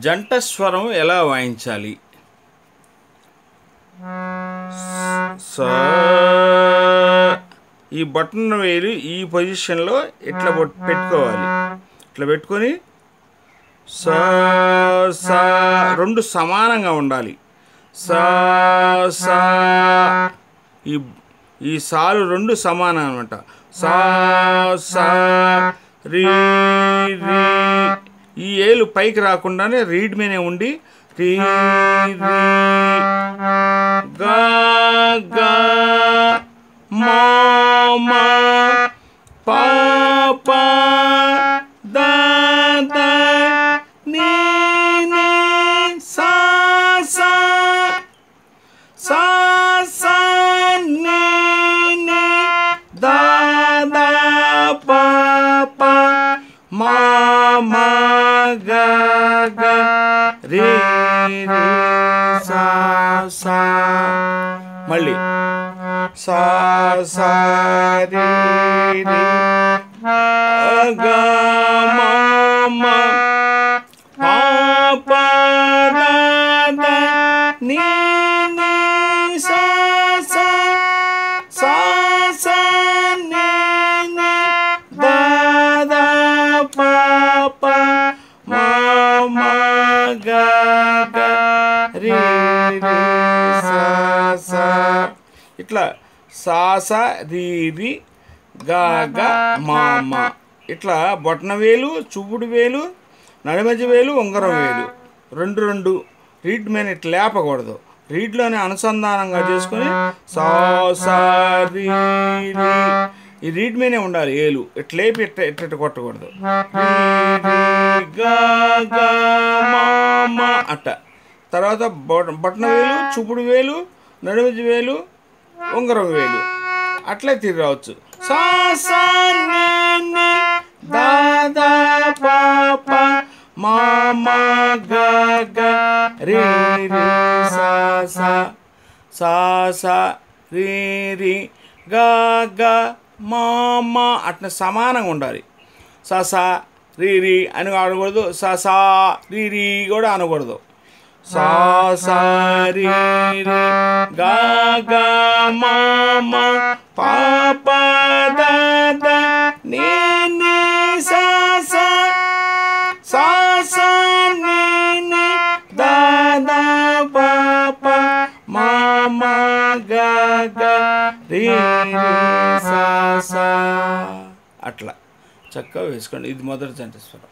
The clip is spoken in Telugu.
జంట స్వరం ఎలా వాయించాలి? సా ఈ బటన్ వేలు ఈ పొజిషన్లో ఇట్లా పెట్టుకోవాలి. ఇట్లా పెట్టుకొని సా సా రెండు సమానంగా ఉండాలి. సా సా ఈ సాలు రెండు సమానం అనమాట. సా సా రీ రీ ఈ ఏలు పైకి రాకుండానే రీడ్ మీనే ఉండి రీ రీ గా గా మా మా పా పా దా దా నీ నీ సా సా సా సా నీ నీ దా దా పా పా మా మా గా గా రే రే సా సా మళ్ళీ సా సా రే రే గా మా మా పా పా దా దా నీ నీ సా సా సా సా నీ నీ దా దా పా పా మా మా గా గా రే రే సా సా ఇట్లా సా సా రీ రీ గా గా మా మా ఇట్లా బొటన వేలు, చూపుడు వేలు, నడిమధ్య వేలు, ఉంగరం వేలు రెండు రెండు రీడ్ మీద ఇట్లా లేపకూడదు. రీడ్లోనే అనుసంధానంగా చేసుకొని సా సా రీ రీ ఈ రీడ్ మీదే ఉండాలి. ఏలు ఇట్లా లేపి ఇట్ట కొట్టకూడదు. గా గా మా మా అట్ట. తర్వాత బొటన వేలు, చూపుడు వేలు, నడిమధ్య వేలు, ఉంగరం వేలు అట్లే తిరిగి రావచ్చు. సా సా నీ నీ దా దా పా పా మా మా గా గా రే రే సా సా సా సా రే రే గా గా మా మా అట్లా సమానంగా ఉండాలి. సా సా రీ రీ అని అనకూడదు. సా సా రీ రీ కూడా అనకూడదు. సా సా రీ రీ గా గా మా మా పా పా దా దా నీ నీ సా సా సా సా నీ నీ దా దా పా పా మా మా గా గా రీ రీ సా సా అట్లా చక్కగా వేసుకోండి. ఇది మొదటి జంట స్వరం.